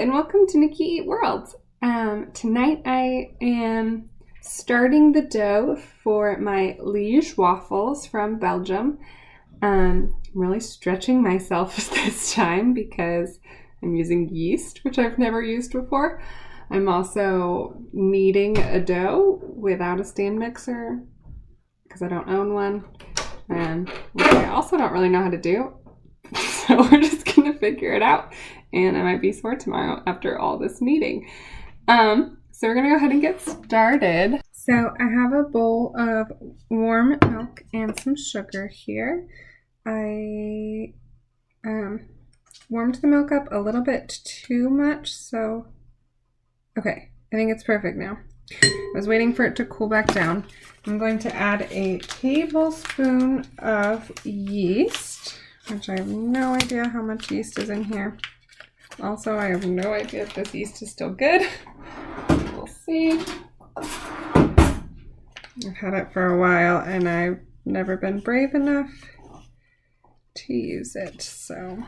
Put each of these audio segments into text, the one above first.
and welcome to Nikki Eat World. Tonight I am starting the dough for my Leige waffles from Belgium. I'm really stretching myself this time because I'm using yeast, which I've never used before. I'm also kneading a dough without a stand mixer because I don't own one, and which I also don't really know how to do. So we're just gonna figure it out, and I might be sore tomorrow after all this kneading. So we're gonna go ahead and get started. So I have a bowl of warm milk and some sugar here. I warmed the milk up a little bit too much, so okay, I think it's perfect now. I was waiting for it to cool back down. I'm going to add a tablespoon of yeast, which I have no idea how much yeast is in here. Also, I have no idea if this yeast is still good. We'll see. I've had it for a while and I've never been brave enough to use it, so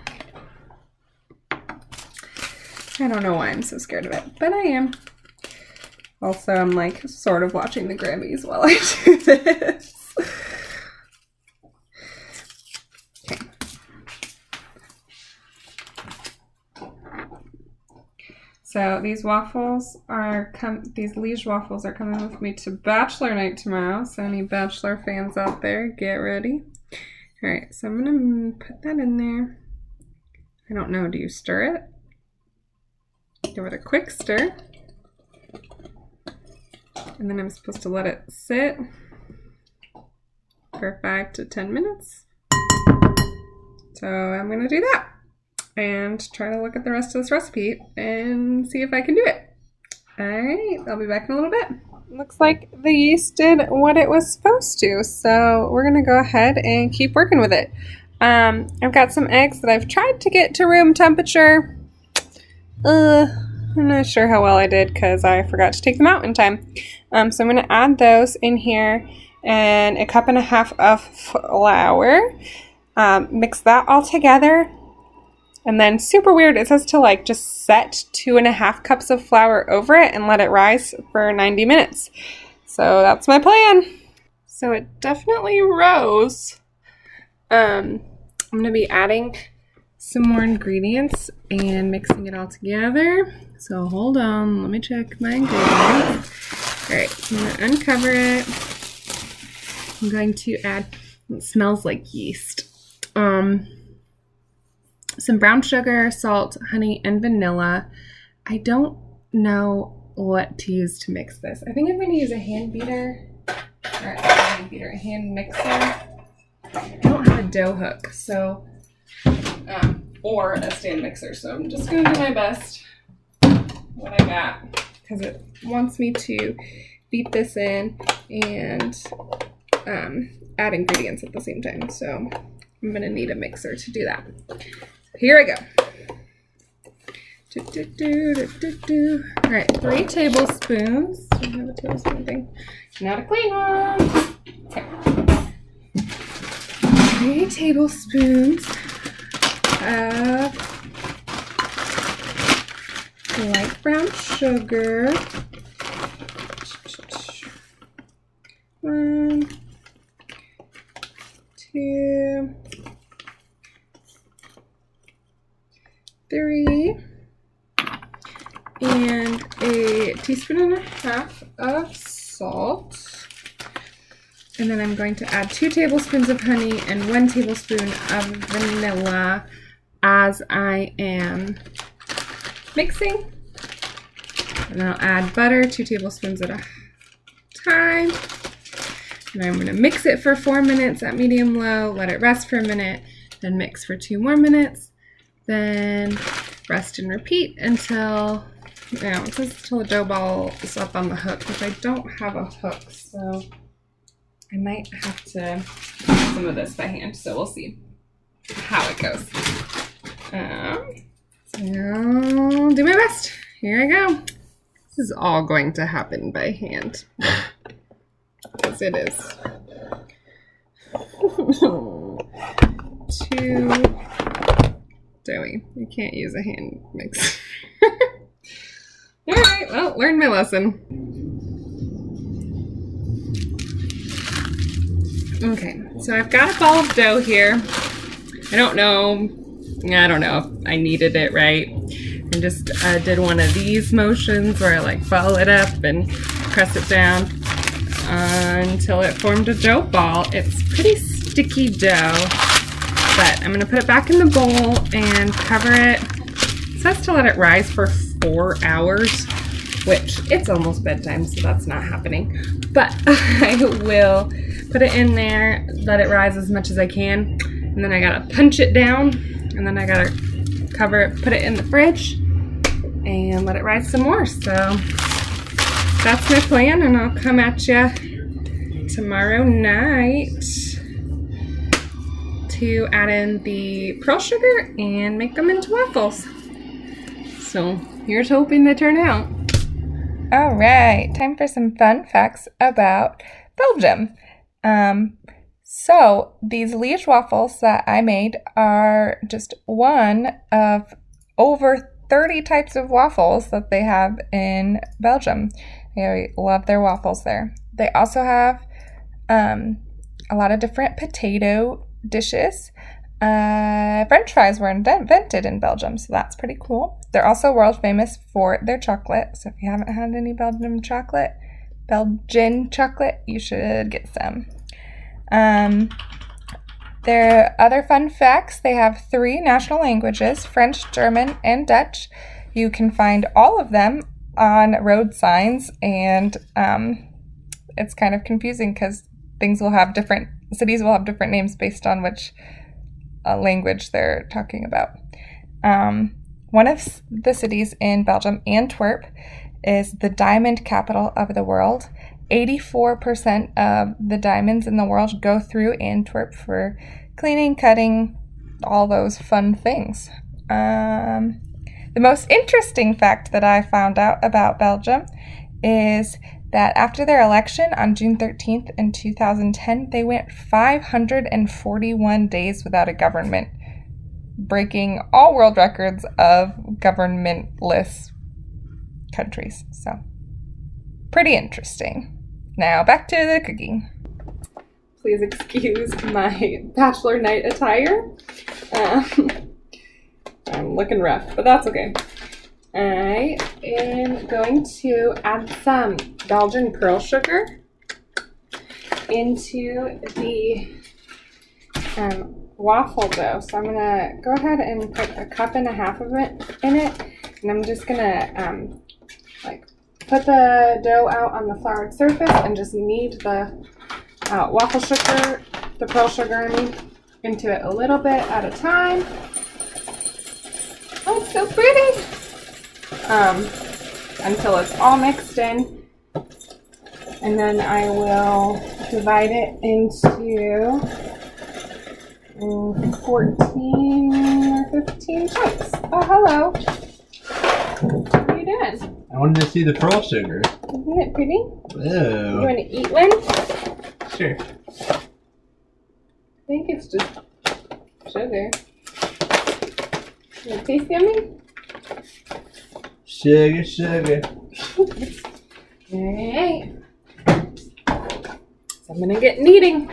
I don't know why I'm so scared of it, but I am. Also, I'm like sort of watching the Grammys while I do this. Okay. So these waffles are these Leige waffles are coming with me to Bachelor night tomorrow. So any Bachelor fans out there, get ready. All right, so I'm gonna put that in there. I don't know, do you stir it? Give it a quick stir. And then I'm supposed to let it sit for 5 to 10 minutes. So I'm gonna do that and try to look at the rest of this recipe and see if I can do it. All right, I'll be back in a little bit. Looks like the yeast did what it was supposed to, so we're gonna go ahead and keep working with it. I've got some eggs that I've tried to get to room temperature. I'm not sure how well I did because I forgot to take them out in time. So I'm gonna add those in here and a cup and a half of flour. Mix that all together. And then super weird, it says to like just set 2.5 cups of flour over it and let it rise for 90 minutes. So that's my plan. So it definitely rose. I'm gonna be adding some more ingredients and mixing it all together. So hold on, let me check my ingredients. All right, so I'm gonna uncover it. I'm going to add, it smells like yeast. Some brown sugar, salt, honey, and vanilla. I don't know what to use to mix this. I think I'm going to use a hand beater, or a hand mixer. I don't have a dough hook, so, or a stand mixer, so I'm just going to do my best what I got, because it wants me to beat this in and add ingredients at the same time, so I'm going to need a mixer to do that. Here I go. All right, 3 tablespoons. Do I have a tablespoon thing? Not a clean one. Okay. 3 tablespoons of light brown sugar. 1, 2, 3, and a teaspoon and a half of salt. And then I'm going to add 2 tablespoons of honey and 1 tablespoon of vanilla as I am mixing. And then I'll add butter, 2 tablespoons at a time. And I'm going to mix it for 4 minutes at medium-low, let it rest for a minute, then mix for 2 more minutes. Then rest and repeat until, it says until the dough ball is up on the hook, which I don't have a hook, so I might have to do some of this by hand, so we'll see how it goes. So I'll do my best. Here I go. This is all going to happen by hand, because it is too doughy. You can't use a hand mixer. Well, learned my lesson. Okay, so I've got a ball of dough here. I don't know if I kneaded it right. I just did one of these motions where I like ball it up and press it down until it formed a dough ball. It's pretty sticky dough, but I'm gonna put it back in the bowl and cover it. It says to let it rise for 4 hours, which it's almost bedtime, so that's not happening. But I will put it in there, let it rise as much as I can, and then I gotta punch it down, and then I gotta cover it, put it in the fridge, and let it rise some more. So that's my plan, and I'll come at you tomorrow night to add in the pearl sugar and make them into waffles. So here's hoping they turn out. All right, time for some fun facts about Belgium. So these Leige waffles that I made are just one of over 30 types of waffles that they have in Belgium. They love their waffles there. They also have a lot of different potato dishes. French fries were invented in Belgium, so that's pretty cool. They're also world famous for their chocolate. So if you haven't had any Belgian chocolate, you should get some. Their other fun facts, they have 3 national languages, French, German, and Dutch. You can find all of them on road signs, and it's kind of confusing because cities will have different names based on which language they're talking about. One of the cities in Belgium, Antwerp, is the diamond capital of the world. 84% of the diamonds in the world go through Antwerp for cleaning, cutting, all those fun things. The most interesting fact that I found out about Belgium is that after their election on June 13th in 2010, they went 541 days without a government, breaking all world records of governmentless countries. So, pretty interesting. Now, back to the cooking. Please excuse my bachelor night attire. I'm looking rough, but that's okay. I am going to add some Belgian pearl sugar into the waffle dough. So I'm gonna go ahead and put 1.5 cups of it in it, and I'm just gonna put the dough out on the floured surface and just knead the waffle sugar, the pearl sugar, into it a little bit at a time. Oh, it's so pretty! Until it's all mixed in. And then I will divide it into 14 or 15 chunks. Oh, hello. What are you doing? I wanted to see the pearl sugar. Isn't it pretty? Ew. You want to eat one? Sure. I think it's just sugar. Does it taste yummy? Sugar. Alright. So I'm gonna get kneading.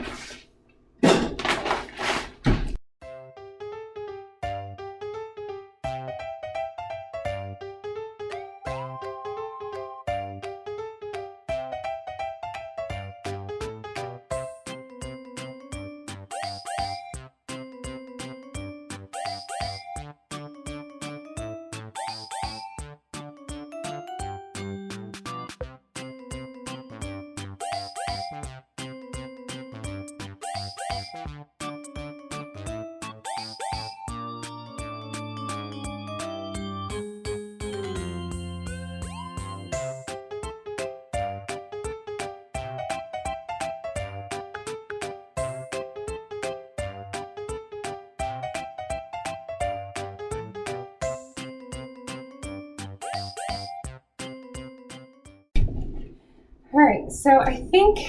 Alright, so I think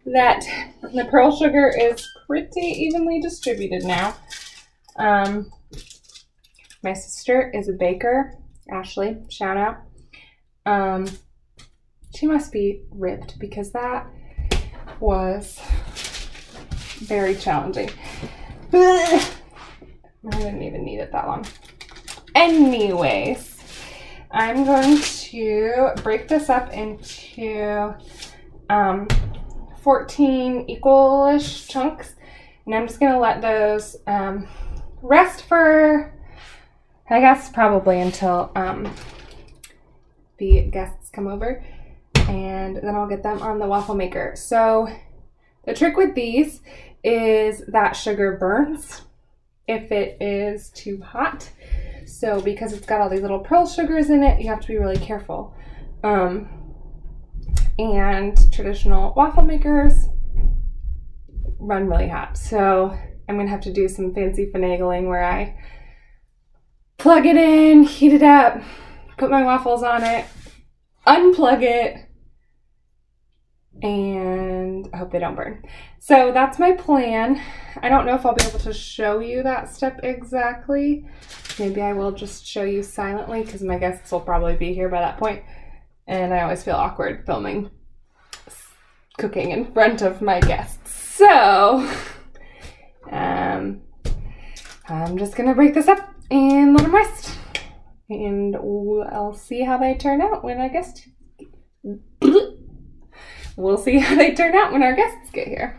that the pearl sugar is pretty evenly distributed now. My sister is a baker, Ashley, shout out. She must be ripped because that was very challenging. I didn't even need it that long. Anyways, I'm going to break this up into 14 equal-ish chunks, and I'm just going to let those rest for, I guess, probably until the guests come over, and then I'll get them on the waffle maker. So the trick with these is that sugar burns if it is too hot. So because it's got all these little pearl sugars in it, you have to be really careful. And traditional waffle makers run really hot. So I'm going to have to do some fancy finagling where I plug it in, heat it up, put my waffles on it, unplug it, and I hope they don't burn. So that's my plan. I don't know if I'll be able to show you that step exactly. Maybe I will just show you silently because my guests will probably be here by that point. And I always feel awkward filming cooking in front of my guests. So I'm just going to break this up and let them rest. And I'll see how they turn out when our guests... We'll see how they turn out when our guests get here.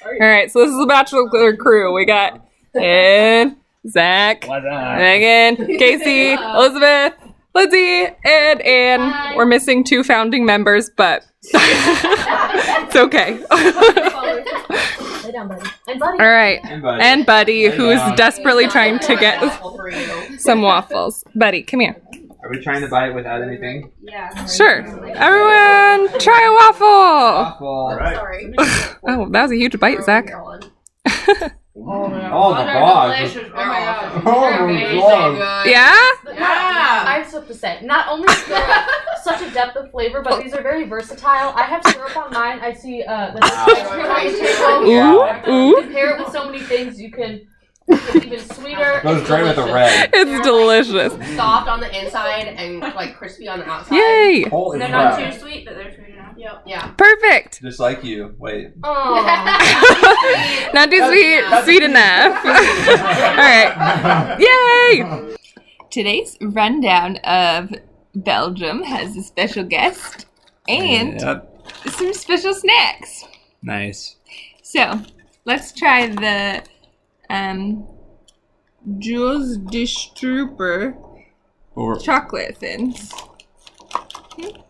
All right, so this is the Bachelor crew. We got Ed, Zach, Megan, Casey, Elizabeth, Lindsay, and Ann. Hi. We're missing 2 founding members, but it's okay. Lay down, buddy. And buddy. All right, and Buddy, Lay who's down. desperately trying to get some waffles. Buddy, come here. Are we trying to buy it without anything? Yeah. Sure. Everyone, try a waffle. Waffle. Alright. Sorry. Oh, that was a huge bite, Zach. Oh, the box. Oh my god. Oh my god. Yeah? I have stuff to say. Not only is there such a depth of flavor, but these are very versatile. I have syrup on mine. I see the Ooh. compare it with so many things. You can make it even sweeter. Goes It's great with the delicious. red. It's delicious. Soft on the inside and like crispy on the outside. Yay! Holy They're crap. not too sweet, but they're sweet enough. Yep. Yeah. Perfect. Just like you. Wait. Oh. Not too sweet, sweet enough. All right. Yay! Today's rundown of Belgium has a special guest and Yep. some special snacks. Nice. So, let's try the Jules de Strooper Or chocolate thins.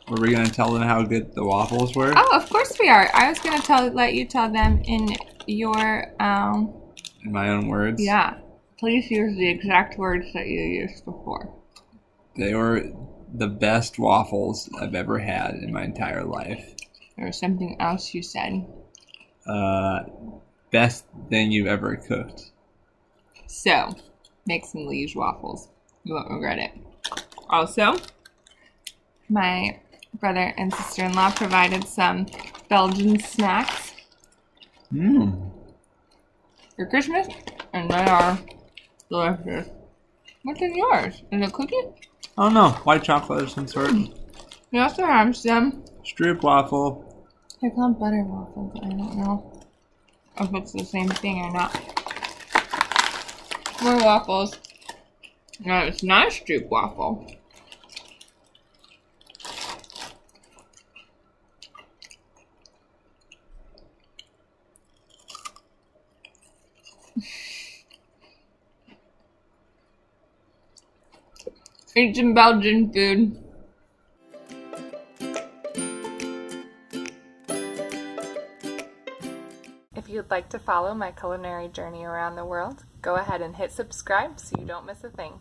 were we gonna tell them how good the waffles were? Oh, of course we are. I was gonna let you tell them in your In my own words. yeah. Please use the exact words that you used before. They were the best waffles I've ever had in my entire life. There was something else you said. Best thing you've ever cooked. So, make some Leige waffles. You won't regret it. Also, my brother and sister-in-law provided some Belgian snacks Mmm. for Christmas, and they are delicious. What's in yours? Is it cookie? Oh no, white chocolate of some sort. We also have some. Stroop waffle. They're called butter waffles. I don't know if it's the same thing or not. More waffles. No, it's not a Stroop waffle. Eat some Belgian food. If you'd like to follow my culinary journey around the world, go ahead and hit subscribe so you don't miss a thing.